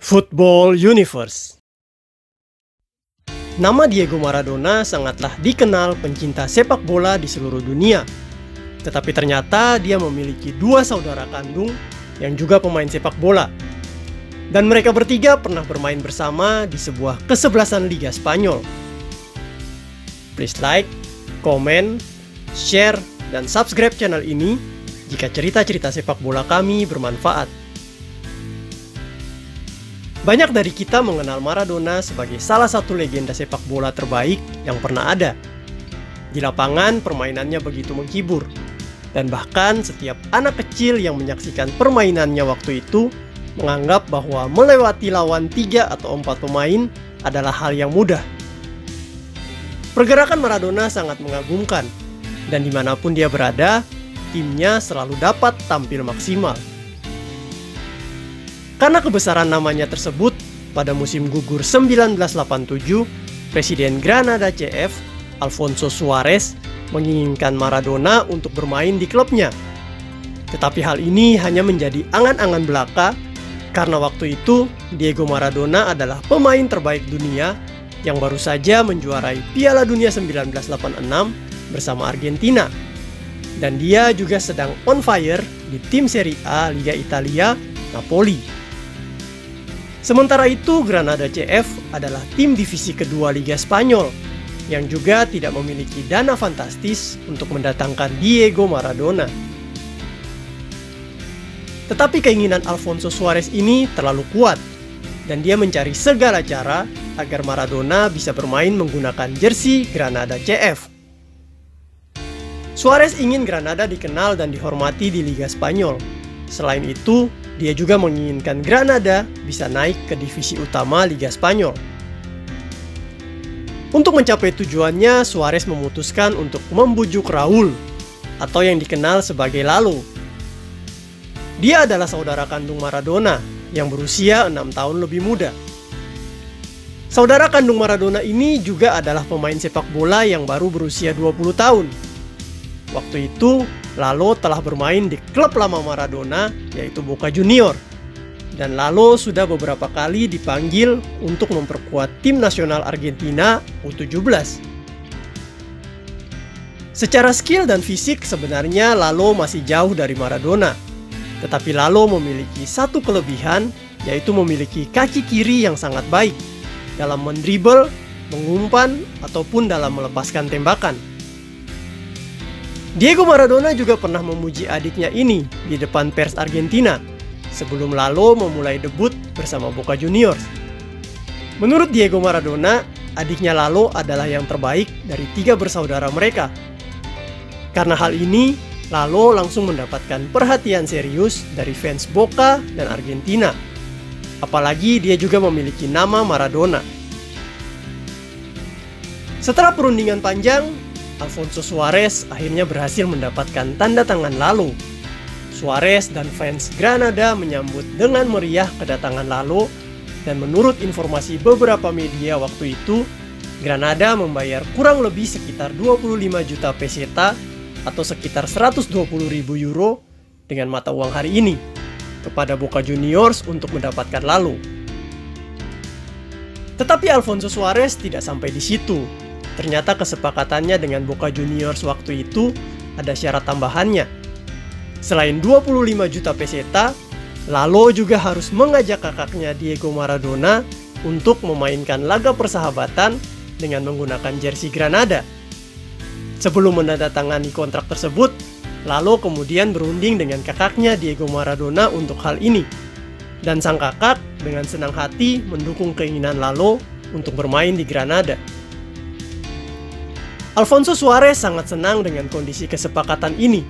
Football Universe. Nama Diego Maradona sangatlah dikenal pencinta sepak bola di seluruh dunia. Tetapi ternyata dia memiliki dua saudara kandung yang juga pemain sepak bola. Dan mereka bertiga pernah bermain bersama di sebuah kesebelasan Liga Spanyol. Please like, comment, share, dan subscribe channel ini jika cerita-cerita sepak bola kami bermanfaat. Banyak dari kita mengenal Maradona sebagai salah satu legenda sepak bola terbaik yang pernah ada. Di lapangan, permainannya begitu menghibur. Dan bahkan setiap anak kecil yang menyaksikan permainannya waktu itu menganggap bahwa melewati lawan 3 atau 4 pemain adalah hal yang mudah. Pergerakan Maradona sangat mengagumkan, dan dimanapun dia berada, timnya selalu dapat tampil maksimal. Karena kebesaran namanya tersebut, pada musim gugur 1987, Presiden Granada CF, Alfonso Suarez, menginginkan Maradona untuk bermain di klubnya. Tetapi hal ini hanya menjadi angan-angan belaka, karena waktu itu Diego Maradona adalah pemain terbaik dunia yang baru saja menjuarai Piala Dunia 1986 bersama Argentina. Dan dia juga sedang on fire di tim Serie A Liga Italia, Napoli. Sementara itu, Granada CF adalah tim divisi kedua Liga Spanyol yang juga tidak memiliki dana fantastis untuk mendatangkan Diego Maradona. Tetapi keinginan Alfonso Suarez ini terlalu kuat, dan dia mencari segala cara agar Maradona bisa bermain menggunakan jersey Granada CF. Suarez ingin Granada dikenal dan dihormati di Liga Spanyol. Selain itu, dia juga menginginkan Granada bisa naik ke divisi utama Liga Spanyol. Untuk mencapai tujuannya, Suarez memutuskan untuk membujuk Raul, atau yang dikenal sebagai Lalo. Dia adalah saudara kandung Maradona yang berusia 6 tahun lebih muda. Saudara kandung Maradona ini juga adalah pemain sepak bola yang baru berusia 20 tahun. Waktu itu, Lalo telah bermain di klub lama Maradona, yaitu Boca Juniors. Dan Lalo sudah beberapa kali dipanggil untuk memperkuat tim nasional Argentina U17. Secara skill dan fisik sebenarnya Lalo masih jauh dari Maradona. Tetapi Lalo memiliki satu kelebihan, yaitu memiliki kaki kiri yang sangat baik dalam mendribel, mengumpan, ataupun dalam melepaskan tembakan. Diego Maradona juga pernah memuji adiknya ini di depan pers Argentina sebelum Lalo memulai debut bersama Boca Juniors. Menurut Diego Maradona, adiknya Lalo adalah yang terbaik dari 3 bersaudara mereka. Karena hal ini, Lalo langsung mendapatkan perhatian serius dari fans Boca dan Argentina. Apalagi dia juga memiliki nama Maradona. Setelah perundingan panjang, Alfonso Suarez akhirnya berhasil mendapatkan tanda tangan Lalo. Suarez dan fans Granada menyambut dengan meriah kedatangan Lalo, dan menurut informasi beberapa media waktu itu, Granada membayar kurang lebih sekitar 25 juta peseta atau sekitar 120.000 euro dengan mata uang hari ini kepada Boca Juniors untuk mendapatkan Lalo. Tetapi Alfonso Suarez tidak sampai di situ. Ternyata kesepakatannya dengan Boca Juniors waktu itu ada syarat tambahannya. Selain 25 juta peseta, Lalo juga harus mengajak kakaknya Diego Maradona untuk memainkan laga persahabatan dengan menggunakan jersey Granada. Sebelum menandatangani kontrak tersebut, Lalo kemudian berunding dengan kakaknya Diego Maradona untuk hal ini. Dan sang kakak dengan senang hati mendukung keinginan Lalo untuk bermain di Granada. Alfonso Suarez sangat senang dengan kondisi kesepakatan ini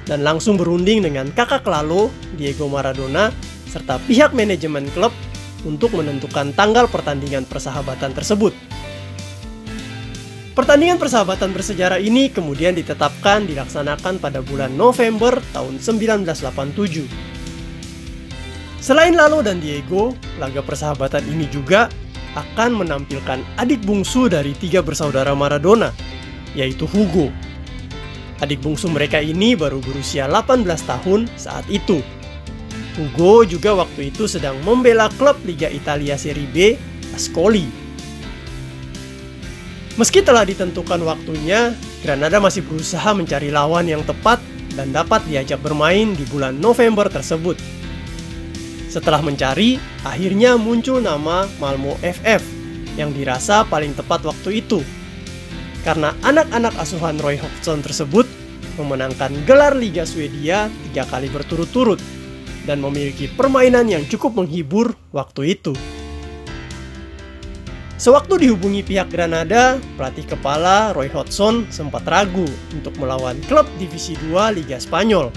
dan langsung berunding dengan kakak Lalo, Diego Maradona, serta pihak manajemen klub untuk menentukan tanggal pertandingan persahabatan tersebut. Pertandingan persahabatan bersejarah ini kemudian ditetapkan dilaksanakan pada bulan November tahun 1987. Selain Lalo dan Diego, laga persahabatan ini juga akan menampilkan adik bungsu dari 3 bersaudara Maradona, yaitu Hugo. Adik bungsu mereka ini baru berusia 18 tahun saat itu. Hugo juga waktu itu sedang membela klub Liga Italia Serie B, Ascoli. Meski telah ditentukan waktunya, Granada masih berusaha mencari lawan yang tepat dan dapat diajak bermain di bulan November tersebut. Setelah mencari, akhirnya muncul nama Malmö FF yang dirasa paling tepat waktu itu. Karena anak-anak asuhan Roy Hodgson tersebut memenangkan gelar Liga Swedia 3 kali berturut-turut dan memiliki permainan yang cukup menghibur waktu itu. Sewaktu dihubungi pihak Granada, pelatih kepala Roy Hodgson sempat ragu untuk melawan klub Divisi 2 Liga Spanyol.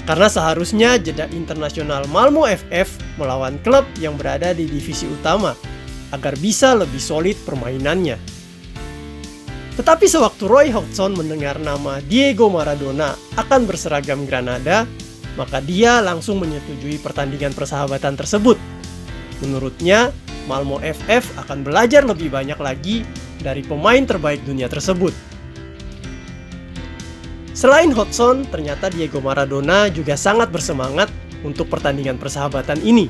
Karena seharusnya jeda internasional Malmö FF melawan klub yang berada di divisi utama agar bisa lebih solid permainannya. Tetapi sewaktu Roy Hodgson mendengar nama Diego Maradona akan berseragam Granada, maka dia langsung menyetujui pertandingan persahabatan tersebut. Menurutnya, Malmö FF akan belajar lebih banyak lagi dari pemain terbaik dunia tersebut. Selain Hodgson, ternyata Diego Maradona juga sangat bersemangat untuk pertandingan persahabatan ini.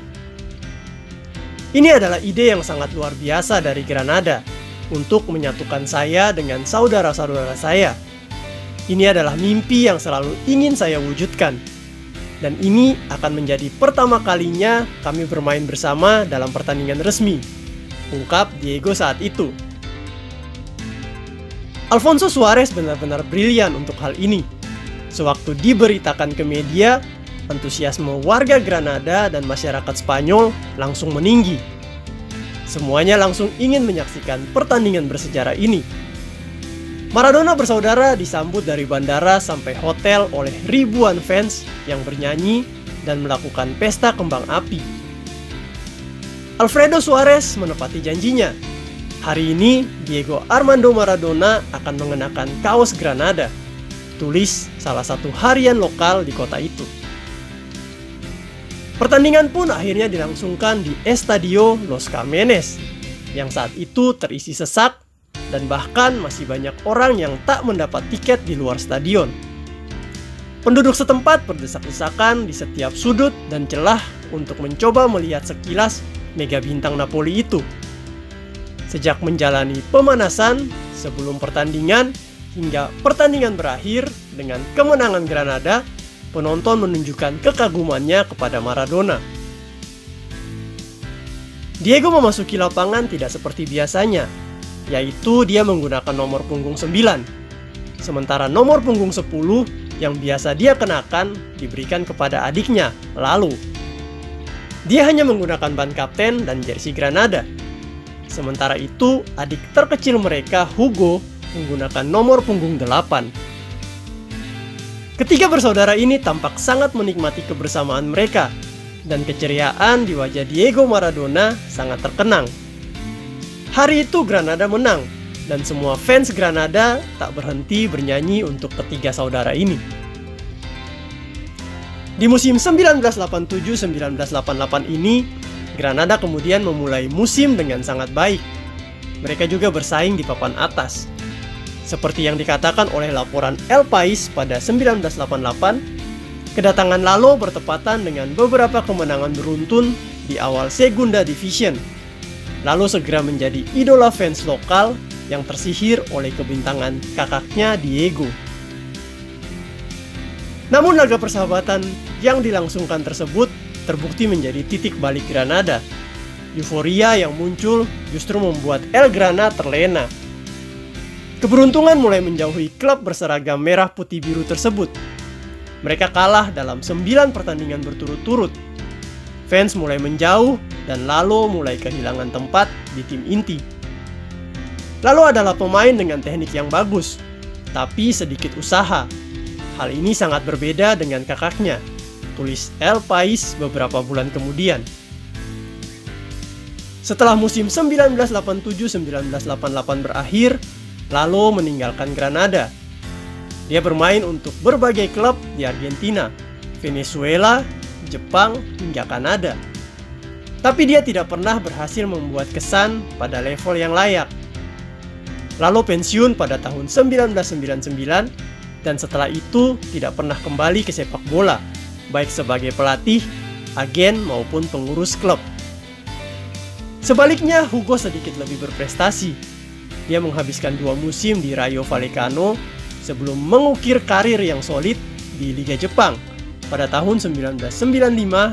Ini adalah ide yang sangat luar biasa dari Granada untuk menyatukan saya dengan saudara-saudara saya. Ini adalah mimpi yang selalu ingin saya wujudkan. Dan ini akan menjadi pertama kalinya kami bermain bersama dalam pertandingan resmi, ungkap Diego saat itu. Alfonso Suarez benar-benar brilian untuk hal ini. Sewaktu diberitakan ke media, antusiasme warga Granada dan masyarakat Spanyol langsung meninggi. Semuanya langsung ingin menyaksikan pertandingan bersejarah ini. Maradona bersaudara disambut dari bandara sampai hotel oleh ribuan fans yang bernyanyi dan melakukan pesta kembang api. Alfredo Suarez menepati janjinya. Hari ini, Diego Armando Maradona akan mengenakan kaos Granada, tulis salah satu harian lokal di kota itu. Pertandingan pun akhirnya dilangsungkan di Estadio Los Camenes, yang saat itu terisi sesak dan bahkan masih banyak orang yang tak mendapat tiket di luar stadion. Penduduk setempat berdesak-desakan di setiap sudut dan celah untuk mencoba melihat sekilas mega bintang Napoli itu. Sejak menjalani pemanasan sebelum pertandingan hingga pertandingan berakhir dengan kemenangan Granada, penonton menunjukkan kekagumannya kepada Maradona. Diego memasuki lapangan tidak seperti biasanya, yaitu dia menggunakan nomor punggung 9. Sementara nomor punggung 10 yang biasa dia kenakan diberikan kepada adiknya, Lalu. Dia hanya menggunakan ban kapten dan jersey Granada. Sementara itu, adik terkecil mereka, Hugo, menggunakan nomor punggung 8. Ketiga bersaudara ini tampak sangat menikmati kebersamaan mereka, dan keceriaan di wajah Diego Maradona sangat terkenang. Hari itu Granada menang, dan semua fans Granada tak berhenti bernyanyi untuk ketiga saudara ini. Di musim 1987-1988 ini, Granada kemudian memulai musim dengan sangat baik. Mereka juga bersaing di papan atas. Seperti yang dikatakan oleh laporan El País pada 1988, kedatangan Lalo bertepatan dengan beberapa kemenangan beruntun di awal Segunda Division. Lalu segera menjadi idola fans lokal yang tersihir oleh kebintangan kakaknya Diego. Namun laga persahabatan yang dilangsungkan tersebut terbukti menjadi titik balik Granada. Euforia yang muncul justru membuat El Grana terlena. Keberuntungan mulai menjauhi klub berseragam merah putih biru tersebut. Mereka kalah dalam 9 pertandingan berturut-turut. Fans mulai menjauh dan Lalo mulai kehilangan tempat di tim inti. Lalo adalah pemain dengan teknik yang bagus, tapi sedikit usaha. Hal ini sangat berbeda dengan kakaknya, tulis El País beberapa bulan kemudian. Setelah musim 1987-1988 berakhir, Lalo meninggalkan Granada. Dia bermain untuk berbagai klub di Argentina, Venezuela, Jepang, hingga Kanada. Tapi dia tidak pernah berhasil membuat kesan pada level yang layak. Lalu pensiun pada tahun 1999 dan setelah itu tidak pernah kembali ke sepak bola, baik sebagai pelatih agen maupun pengurus klub. Sebaliknya, Hugo sedikit lebih berprestasi. Dia menghabiskan 2 musim di Rayo Vallecano sebelum mengukir karir yang solid di Liga Jepang pada tahun 1995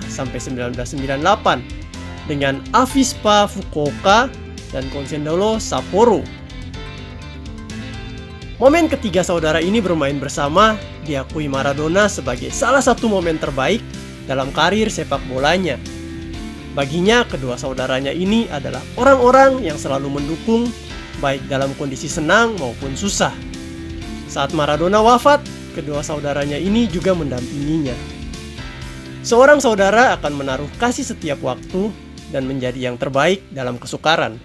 sampai 1998 dengan Avispa Fukuoka dan Consadole Sapporo. Momen ketiga saudara ini bermain bersama diakui Maradona sebagai salah satu momen terbaik dalam karir sepak bolanya. Baginya, kedua saudaranya ini adalah orang-orang yang selalu mendukung baik dalam kondisi senang maupun susah. Saat Maradona wafat, kedua saudaranya ini juga mendampinginya. Seorang saudara akan menaruh kasih setiap waktu dan menjadi yang terbaik dalam kesukaran.